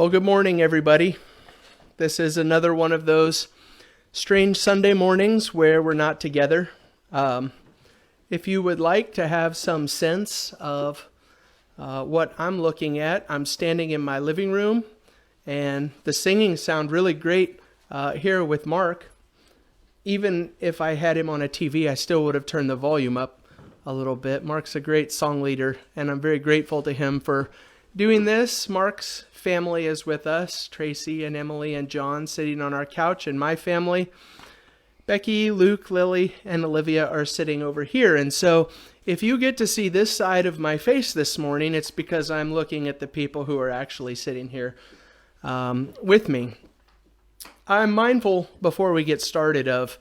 Well, good morning, everybody. This is another one of those strange Sunday mornings where we're not together. If you would like to have some sense of what I'm looking at, I'm standing in my living room, and the singing sound really great here with Mark. Even if I had him on a TV, I still would have turned the volume up a little bit. Mark's a great song leader, and I'm very grateful to him for doing this. Mark's family is with us, Tracy and Emily and John sitting on our couch, and my family, Becky, Luke, Lily, and Olivia are sitting over here. And so if you get to see this side of my face this morning, it's because I'm looking at the people who are actually sitting here with me. I'm mindful, before we get started, of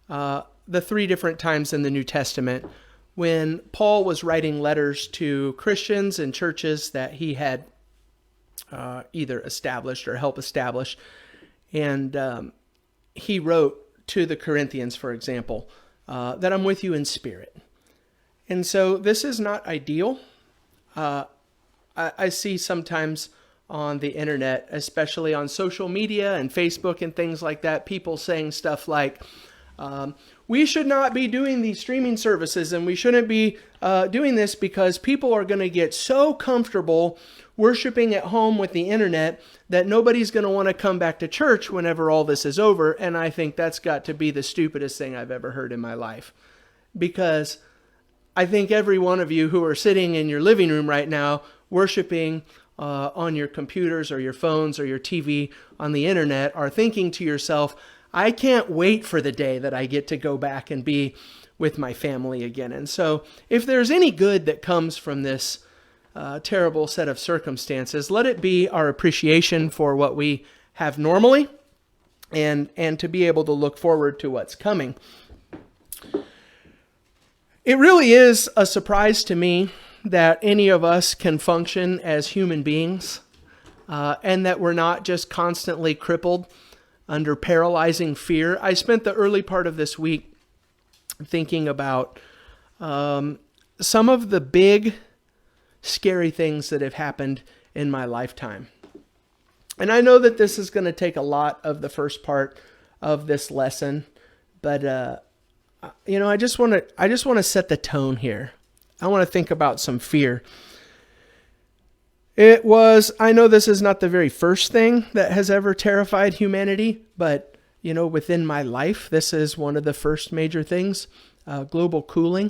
the three different times in the New Testament when Paul was writing letters to Christians and churches that he had either established or helped establish. And he wrote to the Corinthians, for example, that I'm with you in spirit. And so this is not ideal. I see sometimes on the internet, especially on social media and Facebook and things like that, people saying stuff like, we should not be doing these streaming services, and we shouldn't be doing this because people are going to get so comfortable worshiping at home with the internet that nobody's going to want to come back to church whenever all this is over. And I think that's got to be the stupidest thing I've ever heard in my life, because I think every one of you who are sitting in your living room right now worshiping on your computers or your phones or your TV on the internet are thinking to yourself, I can't wait for the day that I get to go back and be with my family again. And so if there's any good that comes from this terrible set of circumstances, let it be our appreciation for what we have normally and to be able to look forward to what's coming. It really is a surprise to me that any of us can function as human beings and that we're not just constantly crippled under paralyzing fear. I spent the early part of this week thinking about some of the big, scary things that have happened in my lifetime. And I know that this is going to take a lot of the first part of this lesson, but I just want to set the tone here. I want to think about some fear. I know this is not the very first thing that has ever terrified humanity, but, within my life, this is one of the first major things, global cooling.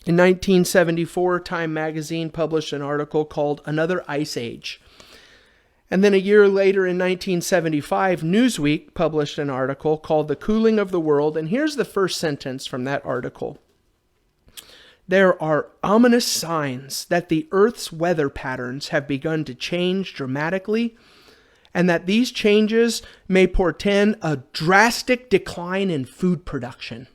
In 1974, Time magazine published an article called Another Ice Age. And then a year later, in 1975, Newsweek published an article called The Cooling of the World. And here's the first sentence from that article. There are ominous signs that the Earth's weather patterns have begun to change dramatically, and that these changes may portend a drastic decline in food production.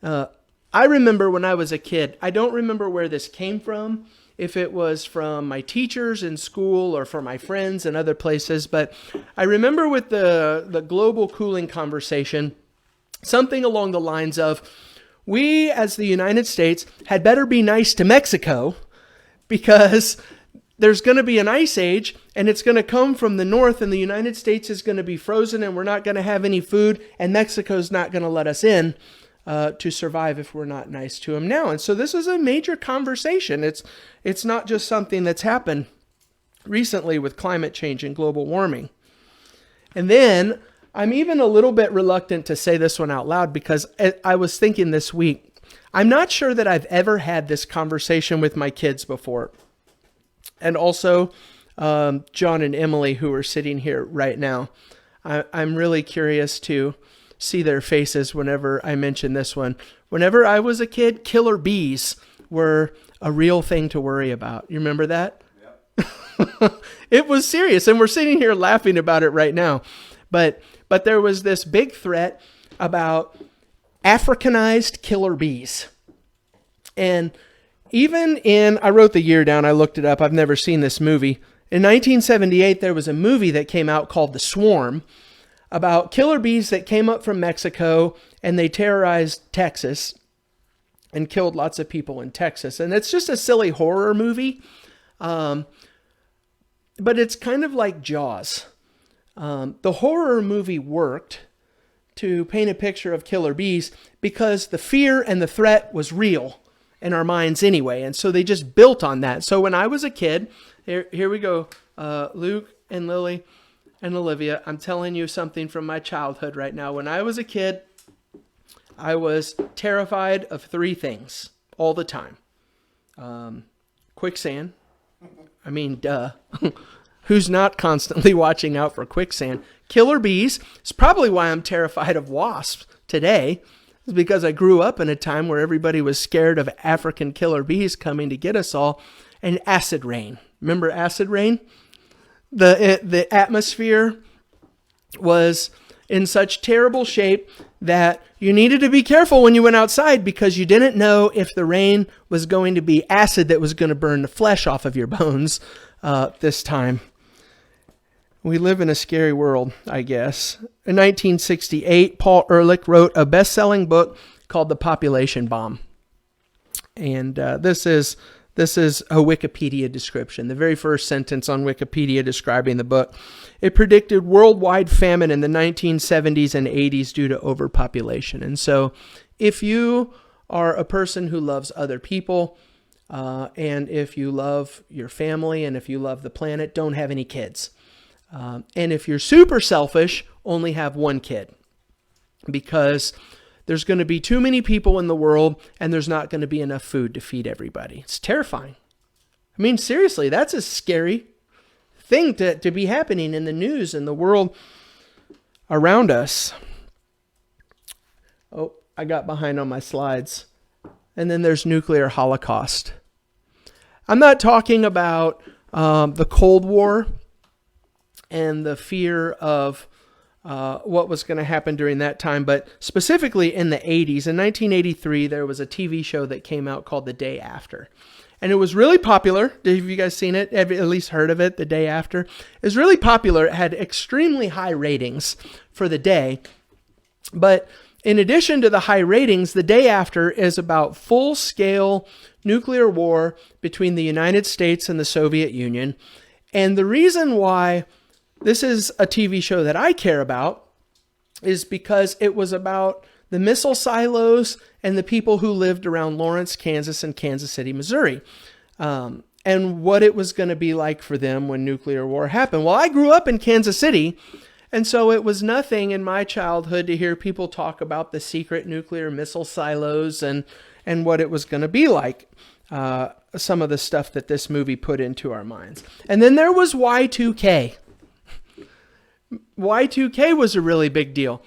I remember when I was a kid, I don't remember where this came from, if it was from my teachers in school or from my friends and other places, but I remember with the global cooling conversation, something along the lines of, we as the United States had better be nice to Mexico because there's going to be an ice age and it's going to come from the north and the United States is going to be frozen and we're not going to have any food and Mexico's not going to let us in to survive if we're not nice to them now. And so this is a major conversation. It's not just something that's happened recently with climate change and global warming. And then I'm even a little bit reluctant to say this one out loud because I was thinking this week, I'm not sure that I've ever had this conversation with my kids before. And also John and Emily, who are sitting here right now. I'm really curious to see their faces whenever I mention this one. Whenever I was a kid, killer bees were a real thing to worry about. You remember that? Yep. It was serious, and we're sitting here laughing about it right now. But there was this big threat about Africanized killer bees. And even I wrote the year down, I looked it up, I've never seen this movie. In 1978, there was a movie that came out called The Swarm about killer bees that came up from Mexico and they terrorized Texas and killed lots of people in Texas. And it's just a silly horror movie. but it's kind of like Jaws. The horror movie worked to paint a picture of killer bees because the fear and the threat was real in our minds anyway. And so they just built on that. So when I was a kid, here we go, Luke and Lily and Olivia, I'm telling you something from my childhood right now. When I was a kid, I was terrified of three things all the time. Quicksand. I mean, duh. Who's not constantly watching out for quicksand? Killer bees. It's probably why I'm terrified of wasps today. It's because I grew up in a time where everybody was scared of African killer bees coming to get us all. And acid rain. Remember acid rain? The atmosphere was in such terrible shape that you needed to be careful when you went outside because you didn't know if the rain was going to be acid that was going to burn the flesh off of your bones this time. We live in a scary world, I guess. In 1968, Paul Ehrlich wrote a best-selling book called The Population Bomb. And this is a Wikipedia description, the very first sentence on Wikipedia describing the book. It predicted worldwide famine in the 1970s and 80s due to overpopulation. And so if you are a person who loves other people, and if you love your family, and if you love the planet, don't have any kids. And if you're super selfish, only have one kid. Because there's going to be too many people in the world, and there's not going to be enough food to feed everybody. It's terrifying. I mean, seriously, that's a scary thing to be happening in the news and the world around us. Oh, I got behind on my slides. And then there's nuclear holocaust. I'm not talking about the Cold War and the fear of what was going to happen during that time, but specifically in the 80s. In 1983, there was a TV show that came out called The Day After. And it was really popular. Have you guys seen it? Have you at least heard of it, The Day After? It was really popular. It had extremely high ratings for the day. But in addition to the high ratings, The Day After is about full-scale nuclear war between the United States and the Soviet Union. And the reason why this is a TV show that I care about is because it was about the missile silos and the people who lived around Lawrence, Kansas, and Kansas City, Missouri, and what it was going to be like for them when nuclear war happened. Well, I grew up in Kansas City, and so it was nothing in my childhood to hear people talk about the secret nuclear missile silos and what it was going to be like. Some of the stuff that this movie put into our minds. And then there was Y2K. Y2K was a really big deal.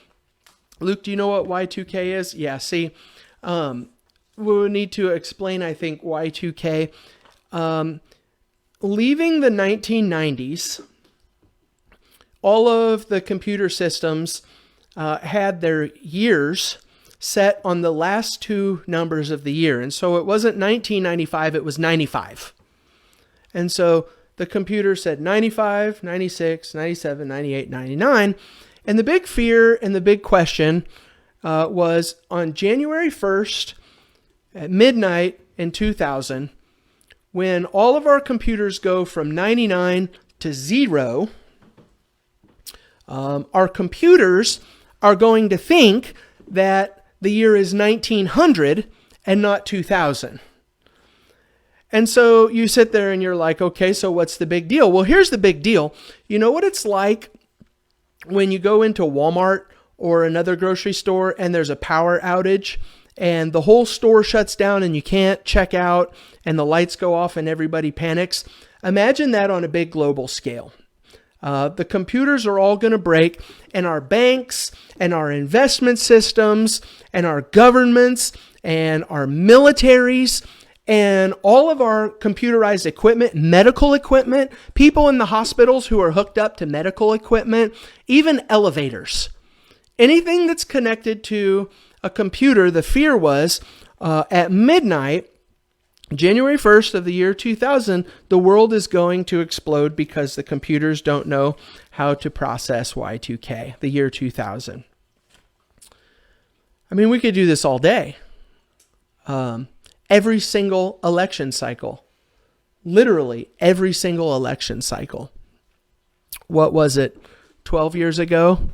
Luke, do you know what Y2K is? Yeah, see, we'll need to explain, I think, Y2K. Leaving the 1990s, all of the computer systems had their years set on the last two numbers of the year. And so it wasn't 1995, it was 95. And so the computer said 95, 96, 97, 98, 99. And the big fear and the big question was on January 1st at midnight in 2000, when all of our computers go from 99 to 0, our computers are going to think that the year is 1900 and not 2000. And so you sit there and you're like, okay, so what's the big deal? Well, here's the big deal. You know what it's like when you go into Walmart or another grocery store and there's a power outage and the whole store shuts down and you can't check out and the lights go off and everybody panics? Imagine that on a big global scale. The computers are all going to break, and our banks and our investment systems and our governments and our militaries and all of our computerized equipment, medical equipment, people in the hospitals who are hooked up to medical equipment, even elevators. Anything that's connected to a computer, the fear was at midnight, January 1st of the year 2000, the world is going to explode because the computers don't know how to process Y2K, the year 2000. I mean, we could do this all day. Every single election cycle, literally every single election cycle, what was it, 12 years ago?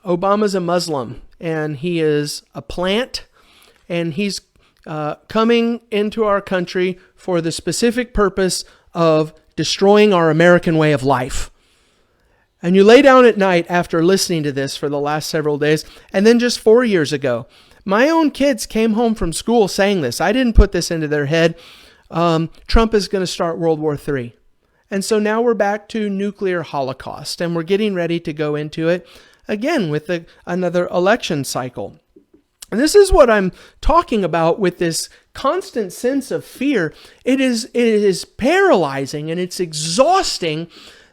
Obama's a Muslim, and he is a plant, and he's coming into our country for the specific purpose of destroying our American way of life. And you lay down at night after listening to this for the last several days. And then just 4 years ago, my own kids came home from school saying this. I didn't put this into their head. Trump is going to start World War III. And so now we're back to nuclear holocaust, and we're getting ready to go into it again with another election cycle. And this is what I'm talking about with this constant sense of fear. It is paralyzing, and it's exhausting,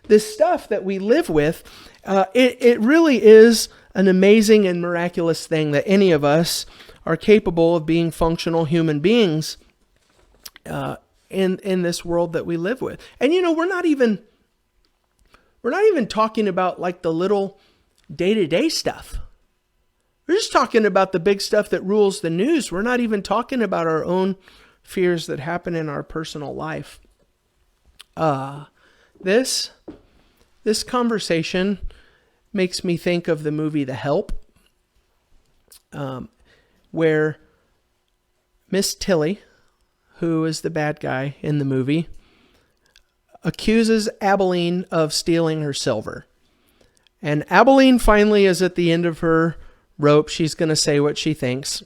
this stuff that we live with. It really is an amazing and miraculous thing that any of us are capable of being functional human beings in this world that we live with. And we're not even talking about like the little day-to-day stuff. We're just talking about the big stuff that rules the news. We're not even talking about our own fears that happen in our personal life. This conversation makes me think of the movie The Help, where Miss Tilly, who is the bad guy in the movie, accuses Abilene of stealing her silver. And Abilene finally is at the end of her rope. She's going to say what she thinks.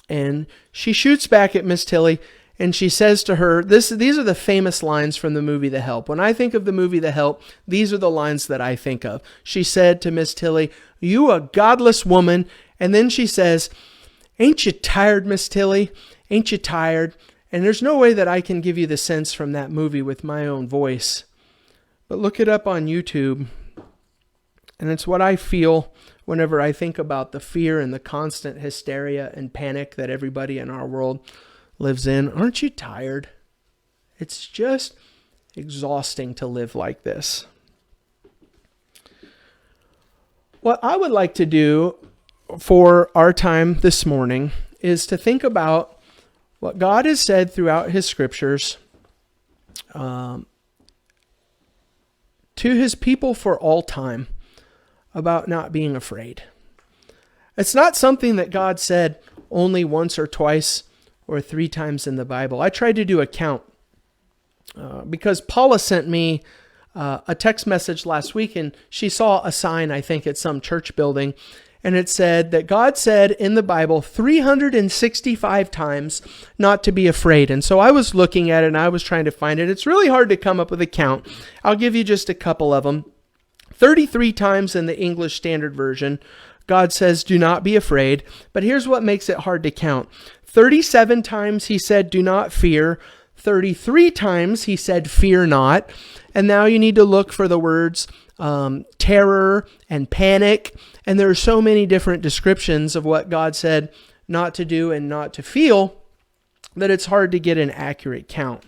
And she shoots back at Miss Tilly, and she says to her, these are the famous lines from the movie The Help. When I think of the movie The Help, these are the lines that I think of. She said to Miss Tilly, "You a godless woman." And then she says, "Ain't you tired, Miss Tilly? Ain't you tired?" And there's no way that I can give you the sense from that movie with my own voice. But look it up on YouTube. And it's what I feel whenever I think about the fear and the constant hysteria and panic that everybody in our world lives in. Aren't you tired? It's just exhausting to live like this. What I would like to do for our time this morning is to think about what God has said throughout His scriptures to His people for all time about not being afraid. It's not something that God said only once or twice or 3 times in the Bible. I tried to do a count because Paula sent me a text message last week, and she saw a sign, I think, at some church building, and it said that God said in the Bible 365 times not to be afraid. And so I was looking at it, and I was trying to find it. It's really hard to come up with a count. I'll give you just a couple of them. 33 times in the English Standard Version, God says, "Do not be afraid." But here's what makes it hard to count. 37 times He said, "Do not fear." 33 times He said, "Fear not." And now you need to look for the words terror and panic. And there are so many different descriptions of what God said not to do and not to feel that it's hard to get an accurate count.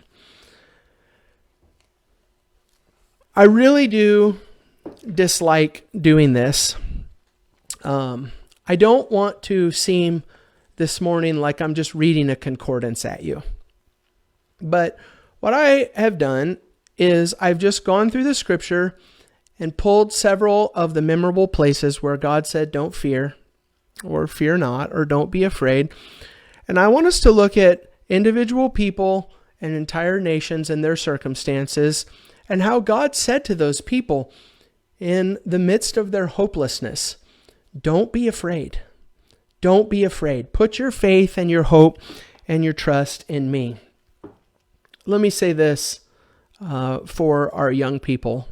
I really do dislike doing this. I don't want to seem this morning like I'm just reading a concordance at you. But what I have done is I've just gone through the scripture and pulled several of the memorable places where God said, "Don't fear," or "Fear not," or "Don't be afraid." And I want us to look at individual people and entire nations and their circumstances and how God said to those people in the midst of their hopelessness, "Don't be afraid. Don't be afraid. Put your faith and your hope and your trust in me." Let me say this for our young people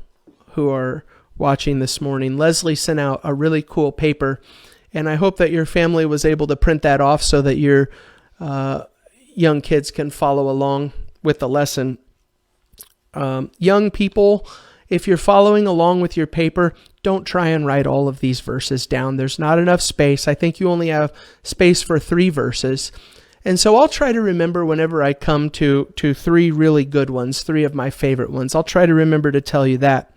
who are watching this morning. Leslie sent out a really cool paper, and I hope that your family was able to print that off so that your young kids can follow along with the lesson. Young people, if you're following along with your paper, don't try and write all of these verses down. There's not enough space. I think you only have space for 3 verses. And so I'll try to remember whenever I come to 3 really good ones, 3 of my favorite ones. I'll try to remember to tell you that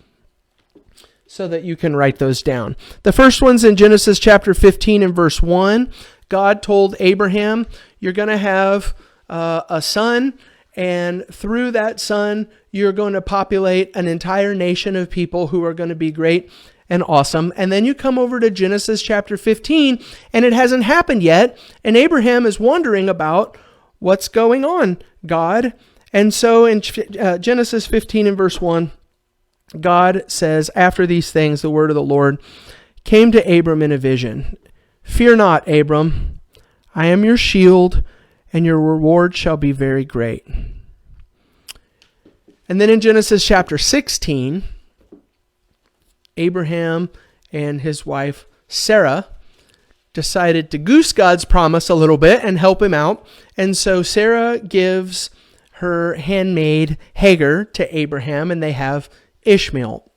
so that you can write those down. The first one's in Genesis chapter 15 and verse 1. God told Abraham, "You're going to have a son, And through that son, you're going to populate an entire nation of people who are going to be great and awesome. And then you come over to Genesis chapter 15, and it hasn't happened yet. And Abraham is wondering about what's going on, God. And so in Genesis 15 and verse 1, God says, after these things, the word of the Lord came to Abram in a vision. Fear not, Abram, I am your shield, and your reward shall be very great. And then in Genesis chapter 16, Abraham and his wife Sarah decided to goose God's promise a little bit and help him out. And so Sarah gives her handmaid Hagar to Abraham, and they have Ishmael.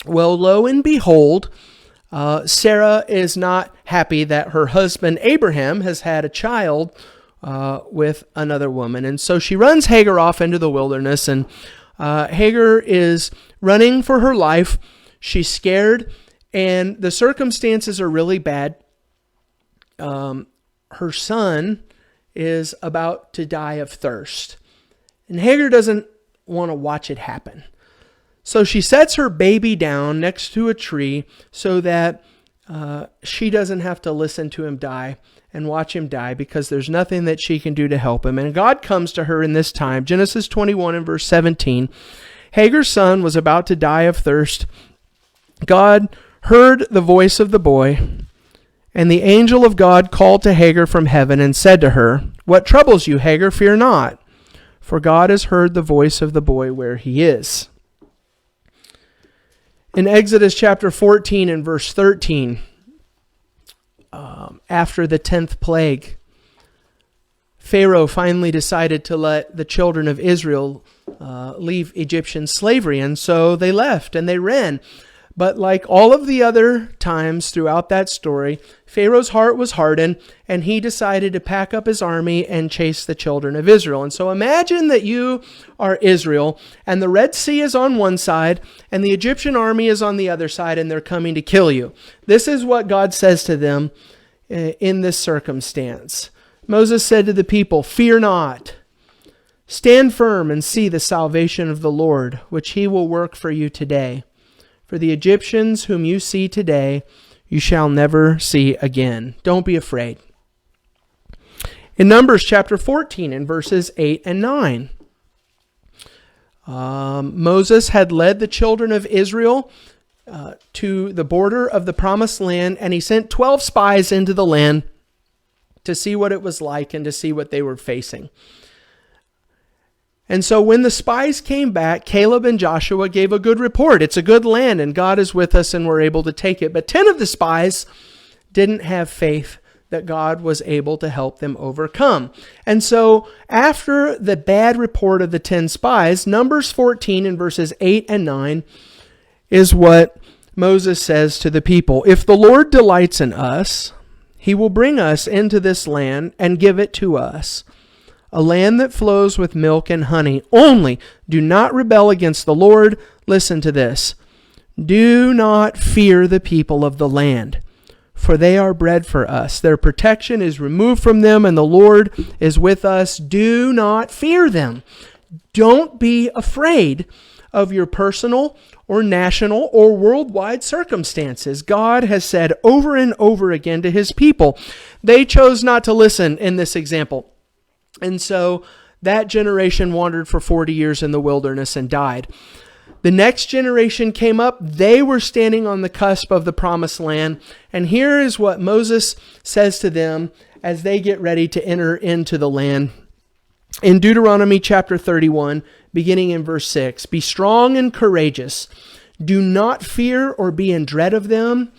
Well, lo and behold, Sarah is not happy that her husband Abraham has had a child with another woman. And so she runs Hagar off into the wilderness, and Hagar is running for her life. She's scared, and the circumstances are really bad. Her son is about to die of thirst, and Hagar doesn't want to watch it happen. So she sets her baby down next to a tree so that she doesn't have to listen to him die and watch him die, because there's nothing that she can do to help him. And God comes to her in this time. Genesis 21 and verse 17. Hagar's son was about to die of thirst. God heard the voice of the boy, and the angel of God called to Hagar from heaven and said to her, "What troubles you, Hagar? Fear not, for God has heard the voice of the boy where he is." In Exodus chapter 14 and verse 13, after the 10th plague, Pharaoh finally decided to let the children of Israel leave Egyptian slavery, and so they left and they ran. But like all of the other times throughout that story, Pharaoh's heart was hardened, and he decided to pack up his army and chase the children of Israel. And so imagine that you are Israel, and the Red Sea is on one side, and the Egyptian army is on the other side, and they're coming to kill you. This is what God says to them in this circumstance. Moses said to the people, "Fear not. Stand firm and see the salvation of the Lord, which he will work for you today. For the Egyptians whom you see today, you shall never see again." Don't be afraid. In Numbers chapter 14 and verses 8 and 9, Moses had led the children of Israel to the border of the promised land, and he sent 12 spies into the land to see what it was like and to see what they were facing. And so when the spies came back, Caleb and Joshua gave a good report. It's a good land, and God is with us, and we're able to take it. But 10 of the spies didn't have faith that God was able to help them overcome. And so after the bad report of the 10 spies, Numbers 14 in verses 8 and 9 is what Moses says to the people. "If the Lord delights in us, he will bring us into this land and give it to us, a land that flows with milk and honey. Only do not rebel against the Lord." Listen to this. "Do not fear the people of the land, for they are bread for us. Their protection is removed from them, and the Lord is with us. Do not fear them." Don't be afraid of your personal or national or worldwide circumstances. God has said over and over again to his people. They chose not to listen in this example. And so that generation wandered for 40 years in the wilderness and died. The next generation came up. They were standing on the cusp of the promised land. And here is what Moses says to them as they get ready to enter into the land. In Deuteronomy chapter 31, beginning in verse 6, "Be strong and courageous. Do not fear or be in dread of them,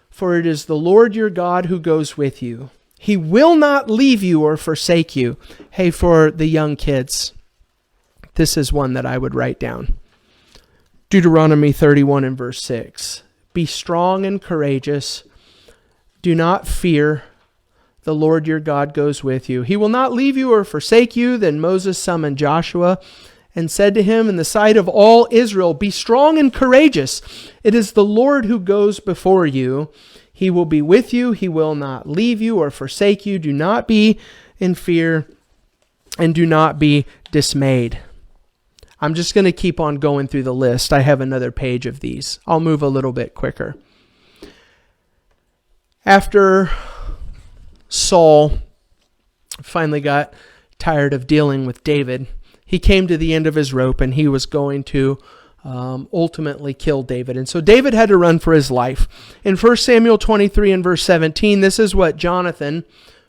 for it is the Lord your God who goes with you. He will not leave you or forsake you." Hey, for the young kids, this is one that I would write down. Deuteronomy 31 and verse 6. "Be strong and courageous. Do not fear. The Lord your God goes with you. He will not leave you or forsake you." Then Moses summoned Joshua and said to him in the sight of all Israel, "Be strong and courageous. It is the Lord who goes before you. He will be with you. He will not leave you or forsake you. Do not be in fear and do not be dismayed. I'm just going to keep on going through the list. I have another page of these. I'll move a little bit quicker. After Saul finally got tired of dealing with David, he came to the end of his rope and he was going to ultimately kill David. And so David had to run for his life. In 1 Samuel 23 and verse 17, this is what Jonathan,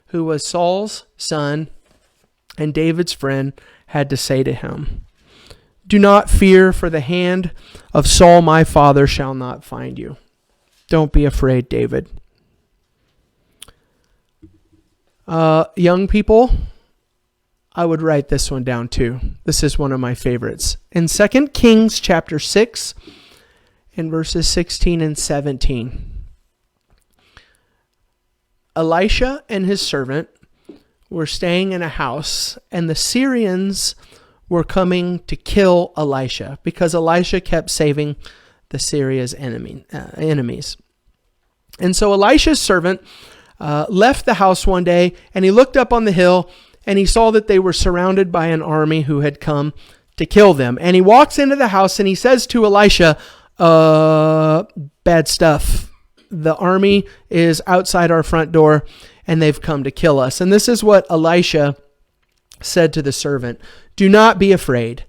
who was Saul's son and David's friend, had to say to him. Do not fear, for the hand of Saul my father shall not find you. Don't be afraid, David. Young people, I would write this one down too. This is one of my favorites. In 2 Kings chapter 6, in verses 16 and 17, Elisha and his servant were staying in a house, and the Syrians were coming to kill Elisha because Elisha kept saving the Syria's enemies. And so Elisha's servant left the house one day, and he looked up on the hill, and he saw that they were surrounded by an army who had come to kill them. And he walks into the house, and he says to Elisha, bad stuff. The army is outside our front door, and they've come to kill us. And this is what Elisha said to the servant. Do not be afraid,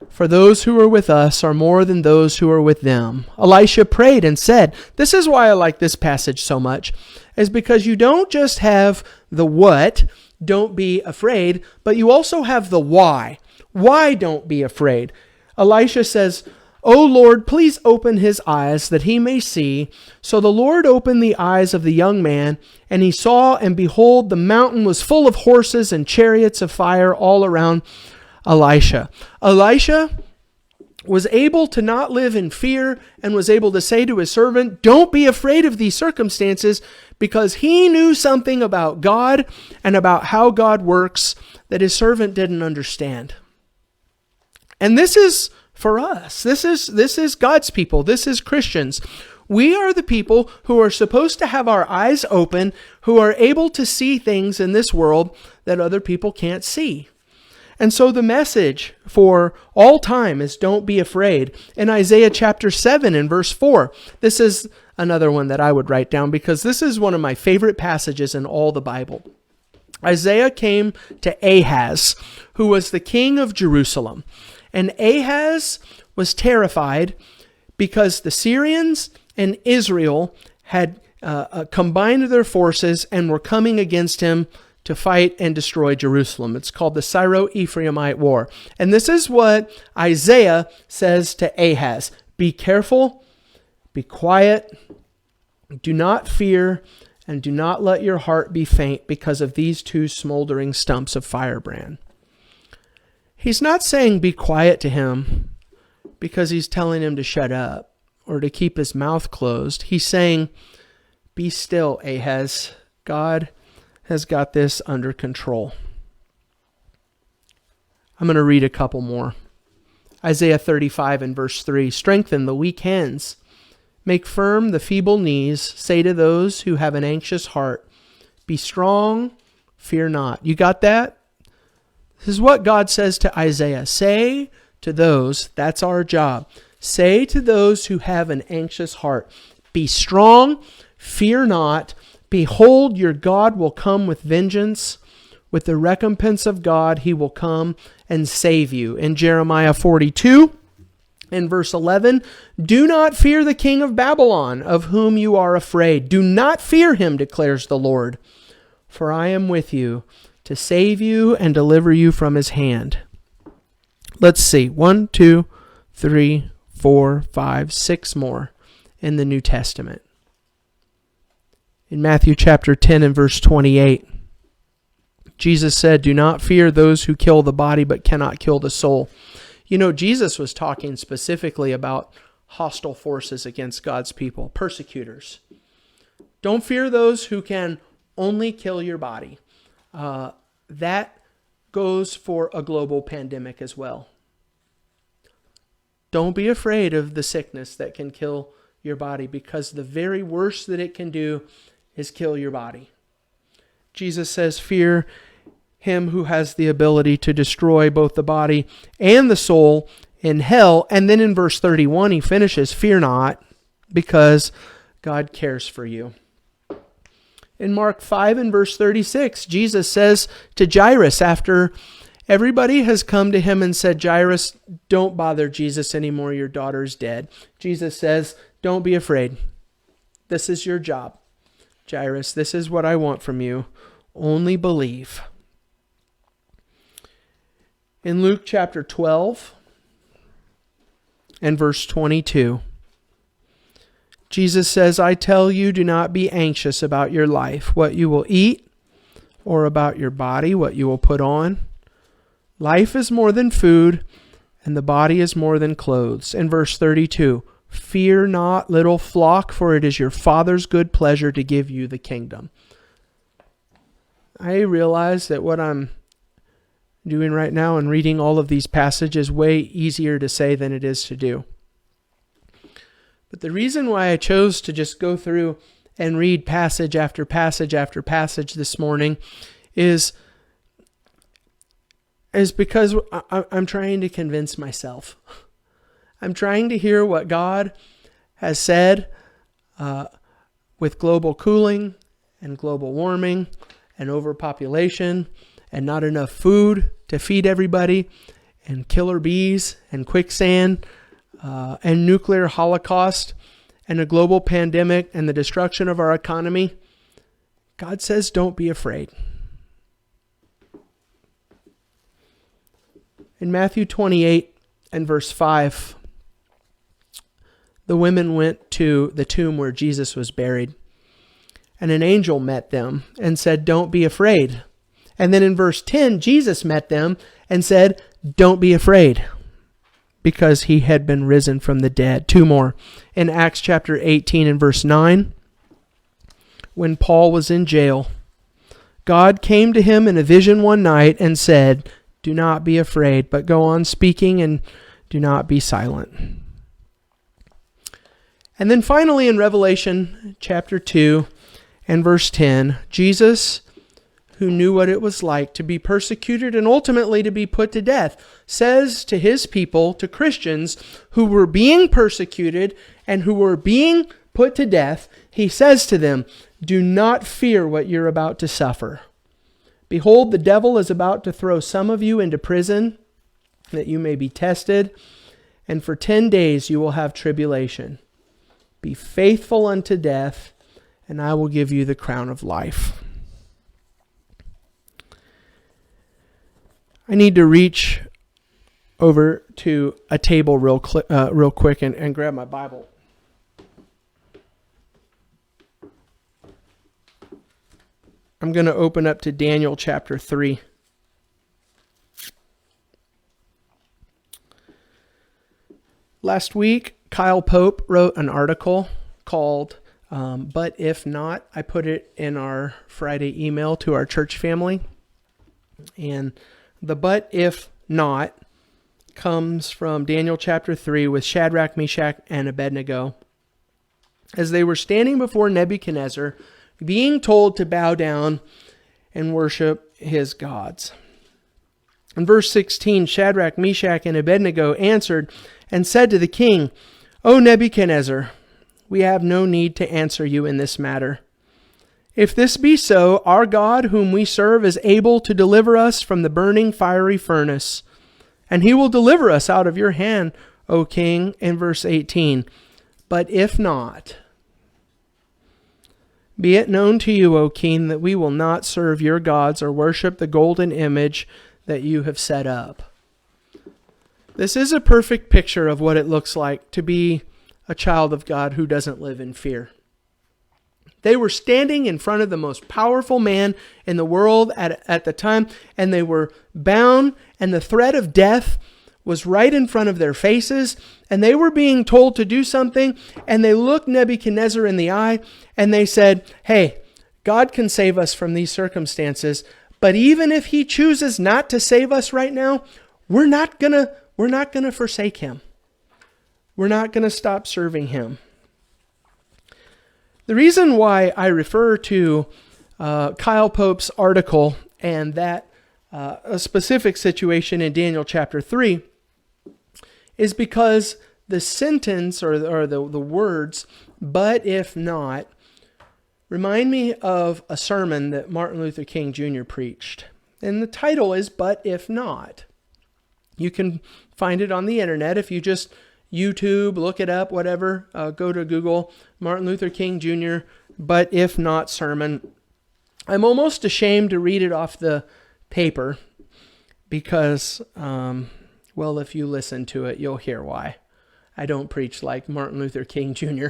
for those who are with us are more than those who are with them. Elisha prayed and said, this is why I like this passage so much, is because you don't just have the what, don't be afraid, but you also have the why. Why don't be afraid? Elisha says, O Lord, please open his eyes that he may see. So the Lord opened the eyes of the young man, and he saw, and behold, the mountain was full of horses and chariots of fire all around Elisha. Elisha was able to not live in fear and was able to say to his servant, don't be afraid of these circumstances, because he knew something about God and about how God works that his servant didn't understand. And this is for us. This is God's people. This is Christians. We are the people who are supposed to have our eyes open, who are able to see things in this world that other people can't see. And so the message for all time is don't be afraid. In Isaiah chapter 7 and verse 4, this is another one that I would write down because this is one of my favorite passages in all the Bible. Isaiah came to Ahaz, who was the king of Jerusalem. And Ahaz was terrified because the Syrians and Israel had combined their forces and were coming against him to fight and destroy Jerusalem. It's called the Syro-Ephraimite War. And this is what Isaiah says to Ahaz. Be careful, be quiet, do not fear, and do not let your heart be faint because of these two smoldering stumps of firebrand. He's not saying be quiet to him because he's telling him to shut up or to keep his mouth closed. He's saying, be still, Ahaz. God has got this under control. I'm going to read a couple more. Isaiah 35 and verse 3, strengthen the weak hands, make firm the feeble knees, say to those who have an anxious heart, be strong, fear not. You got that? This is what God says to Isaiah. Say to those, that's our job. Say to those who have an anxious heart, be strong, fear not. Behold, your God will come with vengeance. With the recompense of God, he will come and save you. In Jeremiah 42, in verse 11, do not fear the king of Babylon, of whom you are afraid. Do not fear him, declares the Lord, for I am with you to save you and deliver you from his hand. Let's see. 1, 2, 3, 4, 5, 6 more in the New Testament. In Matthew chapter 10 and verse 28, Jesus said, do not fear those who kill the body but cannot kill the soul. You know, Jesus was talking specifically about hostile forces against God's people, persecutors. Don't fear those who can only kill your body. That goes for a global pandemic as well. Don't be afraid of the sickness that can kill your body, because the very worst that it can do is kill your body. Jesus says, fear him who has the ability to destroy both the body and the soul in hell. And then in verse 31, he finishes, fear not, because God cares for you. In Mark 5 and verse 36, Jesus says to Jairus, after everybody has come to him and said, Jairus, don't bother Jesus anymore, your daughter's dead. Jesus says, don't be afraid. This is your job. Jairus, this is what I want from you. Only believe. In Luke chapter 12 and verse 22, Jesus says, I tell you, do not be anxious about your life, what you will eat, or about your body, what you will put on. Life is more than food, and the body is more than clothes. In verse 32, fear not, little flock, for it is your Father's good pleasure to give you the kingdom. I realize that what I'm doing right now and reading all of these passages is way easier to say than it is to do. But the reason why I chose to just go through and read passage after passage after passage this morning is because I'm trying to convince myself. I'm trying to hear what God has said with global cooling and global warming and overpopulation and not enough food to feed everybody and killer bees and quicksand and nuclear holocaust and a global pandemic and the destruction of our economy. God says, don't be afraid. In Matthew 28 and verse 5, the women went to the tomb where Jesus was buried, and an angel met them and said, don't be afraid. And then in verse 10, Jesus met them and said, don't be afraid, because he had been risen from the dead. Two more. In Acts chapter 18 and verse 9, when Paul was in jail, God came to him in a vision one night and said, do not be afraid, but go on speaking and do not be silent. And then finally in Revelation chapter 2 and verse 10, Jesus, who knew what it was like to be persecuted and ultimately to be put to death, says to his people, to Christians who were being persecuted and who were being put to death, he says to them, do not fear what you're about to suffer. Behold, the devil is about to throw some of you into prison, that you may be tested, and for 10 days you will have tribulation. Be faithful unto death, and I will give you the crown of life. I need to reach over to a table real quick and grab my Bible. I'm going to open up to Daniel chapter 3. Last week, Kyle Pope wrote an article called But If Not. I put it in our Friday email to our church family. And the but if not comes from Daniel chapter 3 with Shadrach, Meshach, and Abednego. As they were standing before Nebuchadnezzar, being told to bow down and worship his gods. In verse 16, Shadrach, Meshach, and Abednego answered and said to the king, O Nebuchadnezzar, we have no need to answer you in this matter. If this be so, our God whom we serve is able to deliver us from the burning fiery furnace, and he will deliver us out of your hand, O king. In verse 18, but if not, be it known to you, O king, that we will not serve your gods or worship the golden image that you have set up. This is a perfect picture of what it looks like to be a child of God who doesn't live in fear. They were standing in front of the most powerful man in the world at the time, and they were bound, and the threat of death was right in front of their faces, and they were being told to do something, and they looked Nebuchadnezzar in the eye, and they said, hey, God can save us from these circumstances, but even if he chooses not to save us right now, we're not gonna forsake him. We're not gonna stop serving him. The reason why I refer to Kyle Pope's article and that a specific situation in Daniel chapter 3 is because the sentence or the words, "but if not," remind me of a sermon that Martin Luther King Jr. preached. And the title is "But If Not." You can find it on the internet if you just YouTube, look it up, whatever. Go to Google, Martin Luther King Jr., "But If Not" sermon. I'm almost ashamed to read it off the paper because, well, if you listen to it, you'll hear why. I don't preach like Martin Luther King Jr.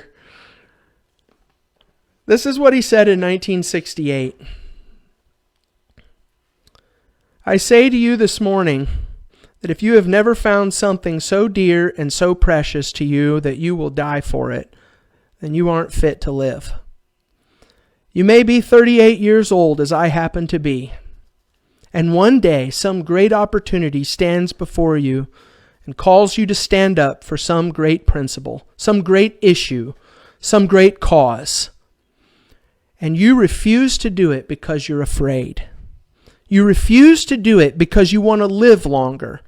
This is what he said in 1968. "I say to you this morning that if you have never found something so dear and so precious to you that you will die for it, then you aren't fit to live. You may be 38 years old, as I happen to be, and one day some great opportunity stands before you and calls you to stand up for some great principle, some great issue, some great cause. And you refuse to do it because you're afraid. You refuse to do it because you want to live longer.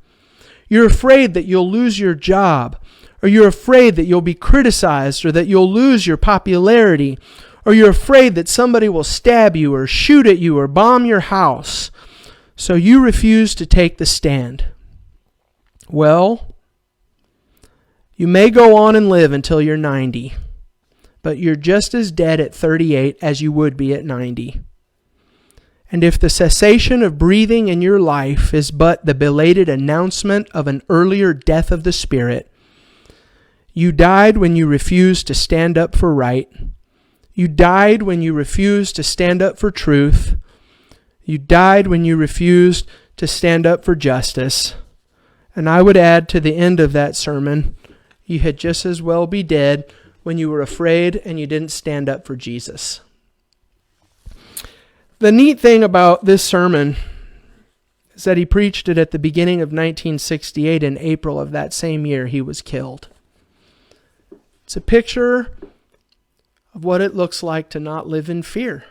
You're afraid that you'll lose your job, or you're afraid that you'll be criticized, or that you'll lose your popularity, or you're afraid that somebody will stab you or shoot at you or bomb your house. So you refuse to take the stand. Well, you may go on and live until you're 90, but you're just as dead at 38 as you would be at 90. And if the cessation of breathing in your life is but the belated announcement of an earlier death of the spirit, you died when you refused to stand up for right. You died when you refused to stand up for truth. You died when you refused to stand up for justice. And I would add to the end of that sermon, you had just as well be dead when you were afraid and you didn't stand up for Jesus. The neat thing about this sermon is that he preached it at the beginning of 1968. In April of that same year, he was killed. It's a picture of what it looks like to not live in fear,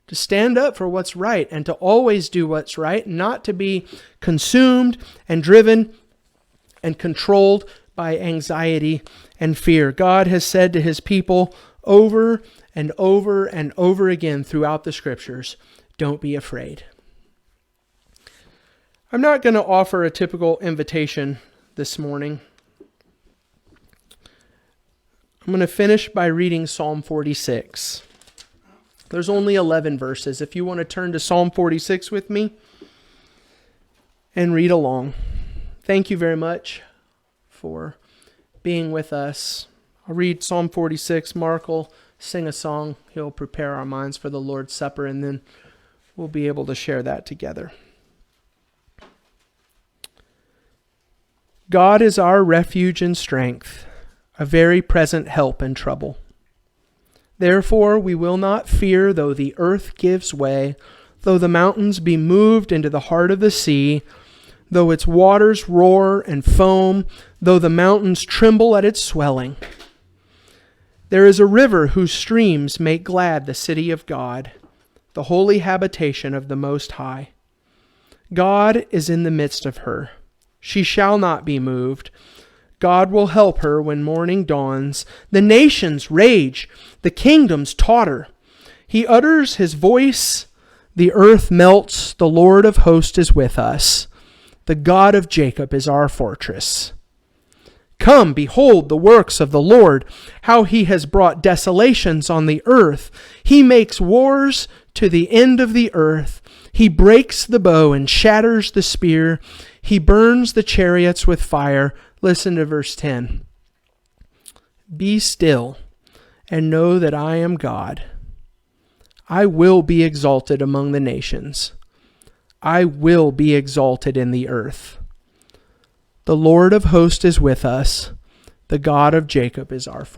to stand up for what's right and to always do what's right, not to be consumed and driven and controlled by anxiety and fear. God has said to his people over and over and over again throughout the scriptures, don't be afraid. I'm not going to offer a typical invitation this morning. I'm going to finish by reading Psalm 46. There's only 11 verses. If you want to turn to Psalm 46 with me and read along. Thank you very much for being with us. I'll read Psalm 46. Mark will sing a song. He'll prepare our minds for the Lord's Supper, and then we'll be able to share that together. God is our refuge and strength, a very present help in trouble. Therefore we will not fear, though the earth gives way, though the mountains be moved into the heart of the sea, though its waters roar and foam, though the mountains tremble at its swelling. There is a river whose streams make glad the city of God, the holy habitation of the Most High. God is in the midst of her. She shall not be moved. God will help her when morning dawns. The nations rage, the kingdoms totter. He utters his voice, the earth melts, the Lord of hosts is with us. The God of Jacob is our fortress. Come, behold the works of the Lord, how he has brought desolations on the earth. He makes wars to the end of the earth. He breaks the bow and shatters the spear. He burns the chariots with fire. Listen to verse 10. Be still and know that I am God. I will be exalted among the nations. I will be exalted in the earth. The Lord of hosts is with us. The God of Jacob is our fortress.